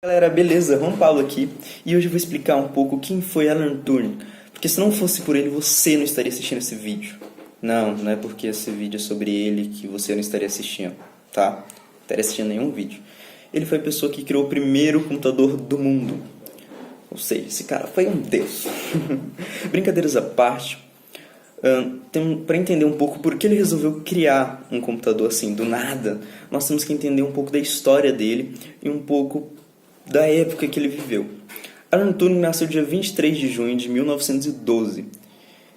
Galera, beleza? Juan Paulo aqui e hoje eu vou explicar um pouco quem foi Alan Turing, porque se não fosse por ele você não estaria assistindo esse vídeo. Não é porque esse vídeo é sobre ele que você não estaria assistindo, tá? Não estaria assistindo nenhum vídeo. Ele foi a pessoa que criou o primeiro computador do mundo, ou seja, esse cara foi um deus. Brincadeiras à parte, para entender um pouco por que ele resolveu criar um computador assim, do nada, nós temos que entender um pouco da história dele e um pouco da época que ele viveu. Alan Turing nasceu dia 23 de junho de 1912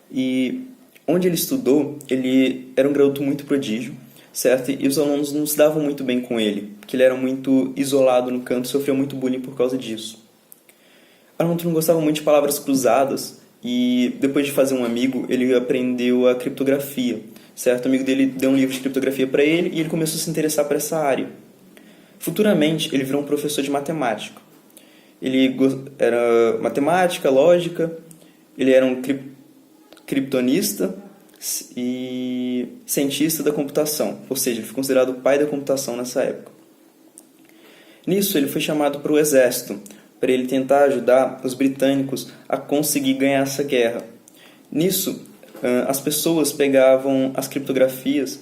e onde ele estudou, ele era um garoto muito prodígio, certo? E os alunos não se davam muito bem com ele, porque ele era muito isolado no canto e sofreu muito bullying por causa disso. Alan Turing gostava muito de palavras cruzadas e depois de fazer um amigo, ele aprendeu a criptografia, certo? O amigo dele deu um livro de criptografia para ele e ele começou a se interessar por essa área. Futuramente, ele virou um professor de matemática. Ele era matemática, lógica, ele era um criptonista e cientista da computação, ou seja, ele foi considerado o pai da computação nessa época. Nisso, ele foi chamado para o exército, para ele tentar ajudar os britânicos a conseguir ganhar essa guerra. Nisso, as pessoas pegavam as criptografias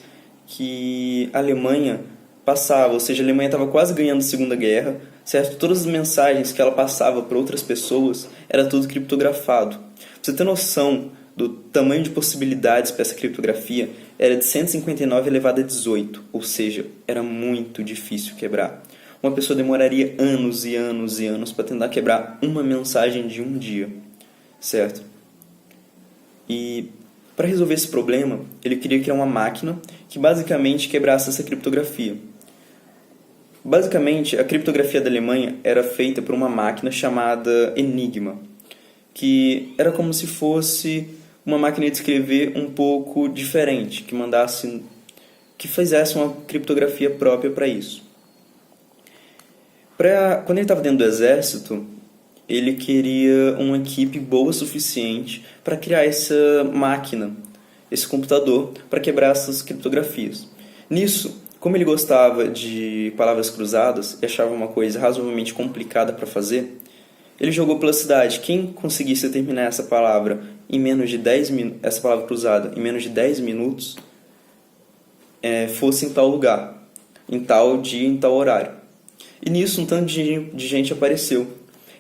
que a Alemanha passava, ou seja, a Alemanha estava quase ganhando a Segunda Guerra, certo? Todas as mensagens que ela passava para outras pessoas era tudo criptografado. Pra você ter noção do tamanho de possibilidades para essa criptografia, era de 159 elevado a 18, ou seja, era muito difícil quebrar. Uma pessoa demoraria anos e anos e anos para tentar quebrar uma mensagem de um dia, certo? E para resolver esse problema, ele queria criar uma máquina que basicamente quebrasse essa criptografia. Basicamente, a criptografia da Alemanha era feita por uma máquina chamada Enigma, que era como se fosse uma máquina de escrever um pouco diferente, que fizesse uma criptografia própria para isso. Quando ele estava dentro do exército, ele queria uma equipe boa o suficiente para criar essa máquina, esse computador, para quebrar essas criptografias. Nisso, como ele gostava de palavras cruzadas e achava uma coisa razoavelmente complicada para fazer, ele jogou pela cidade. Quem conseguisse terminar essa palavra em menos de 10 minutos, essa palavra cruzada em menos de 10 minutos, fosse em tal lugar, em tal dia, em tal horário. E nisso um tanto de gente apareceu.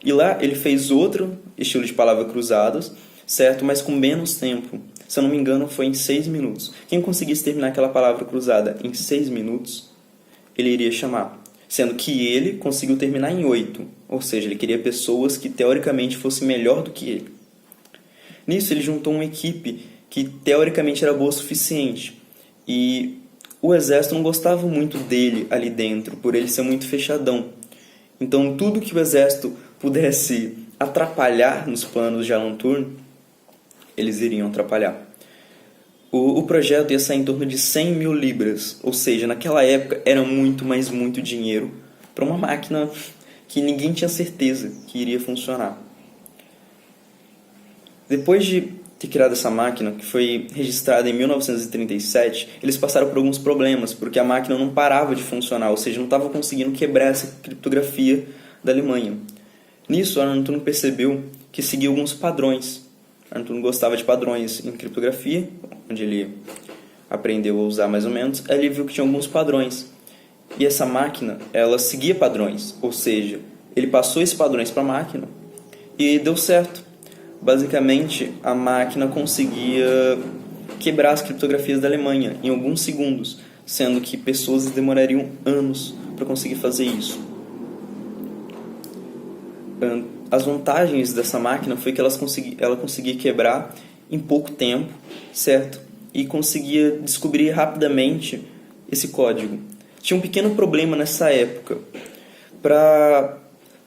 E lá ele fez outro estilo de palavras cruzadas, certo? Mas com menos tempo. Se eu não me engano, foi em 6 minutos. Quem conseguisse terminar aquela palavra cruzada em 6 minutos, ele iria chamar. Sendo que ele conseguiu terminar em 8. Ou seja, ele queria pessoas que teoricamente fossem melhor do que ele. Nisso, ele juntou uma equipe que teoricamente era boa o suficiente. E o exército não gostava muito dele ali dentro, por ele ser muito fechadão. Então, tudo que o exército pudesse atrapalhar nos planos de Alan Turing, eles iriam atrapalhar. O projeto ia sair em torno de 100 mil libras, ou seja, naquela época era muito, mas muito dinheiro para uma máquina que ninguém tinha certeza que iria funcionar. Depois de ter criado essa máquina, que foi registrada em 1937, eles passaram por alguns problemas, porque a máquina não parava de funcionar, ou seja, não estava conseguindo quebrar essa criptografia da Alemanha. Nisso, Alan Turing percebeu que seguia alguns padrões. Alan Turing gostava de padrões em criptografia, onde ele aprendeu a usar mais ou menos. Aí ele viu que tinha alguns padrões. E essa máquina, ela seguia padrões, ou seja, ele passou esses padrões para a máquina e deu certo. Basicamente, a máquina conseguia quebrar as criptografias da Alemanha em alguns segundos, sendo que pessoas demorariam anos para conseguir fazer isso. As vantagens dessa máquina foi que ela conseguia quebrar em pouco tempo, certo? E conseguia descobrir rapidamente esse código. Tinha um pequeno problema nessa época.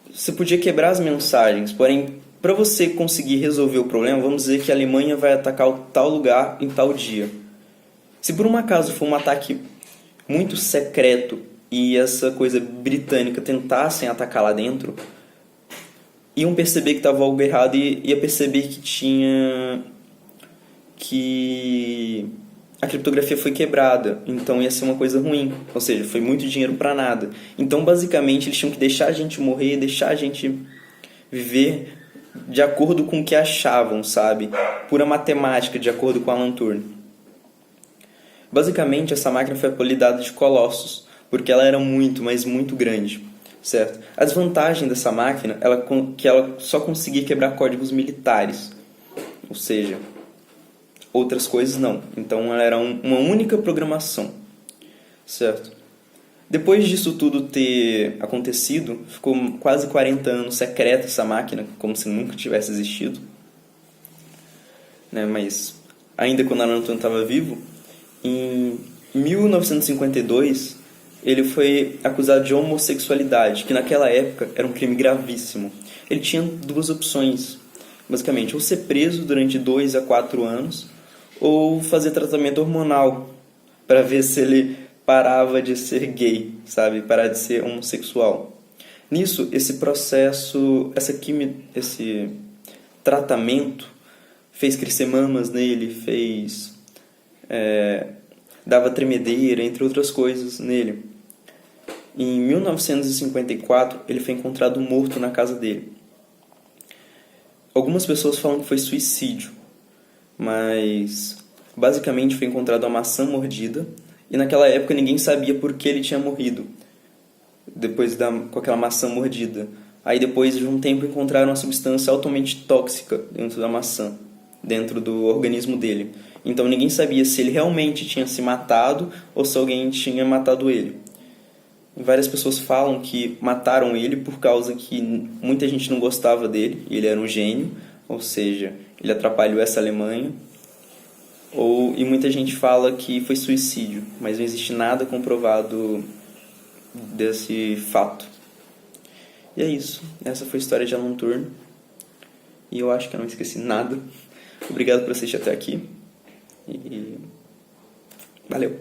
Você podia quebrar as mensagens, porém, para você conseguir resolver o problema, vamos dizer que a Alemanha vai atacar o tal lugar em tal dia. Se por um acaso for um ataque muito secreto e essa coisa britânica tentassem atacar lá dentro, iam perceber que estava algo errado e ia perceber que a criptografia foi quebrada, então ia ser uma coisa ruim, ou seja, foi muito dinheiro para nada. Então, basicamente, eles tinham que deixar a gente morrer, deixar a gente viver de acordo com o que achavam, sabe? Pura matemática, de acordo com Alan Turing. Basicamente, essa máquina foi apelidada de Colossus, porque ela era muito, mas muito grande, certo? A desvantagem dessa máquina é que ela só conseguia quebrar códigos militares, ou seja, outras coisas não. Então, ela era uma única programação, certo? Depois disso tudo ter acontecido, ficou quase 40 anos secreta essa máquina, como se nunca tivesse existido. Né? Mas, ainda quando Alan Turing estava vivo, em 1952, ele foi acusado de homossexualidade, que naquela época era um crime gravíssimo. Ele tinha duas opções, basicamente, ou ser preso durante 2 a 4 anos, ou fazer tratamento hormonal, para ver se ele parava de ser gay, sabe? Parar de ser homossexual. Nisso, esse processo, esse tratamento fez crescer mamas nele, dava tremedeira, entre outras coisas nele. Em 1954, ele foi encontrado morto na casa dele. Algumas pessoas falam que foi suicídio, mas basicamente foi encontrado uma maçã mordida, e naquela época ninguém sabia por que ele tinha morrido com aquela maçã mordida. Aí depois de um tempo encontraram uma substância altamente tóxica dentro da maçã, dentro do organismo dele. Então ninguém sabia se ele realmente tinha se matado ou se alguém tinha matado ele. Várias pessoas falam que mataram ele por causa que muita gente não gostava dele, e ele era um gênio, ou seja, ele atrapalhou essa Alemanha. E muita gente fala que foi suicídio, mas não existe nada comprovado desse fato. E é isso. Essa foi a história de Alan Turing. E eu acho que eu não esqueci nada. Obrigado por assistir até aqui. E valeu!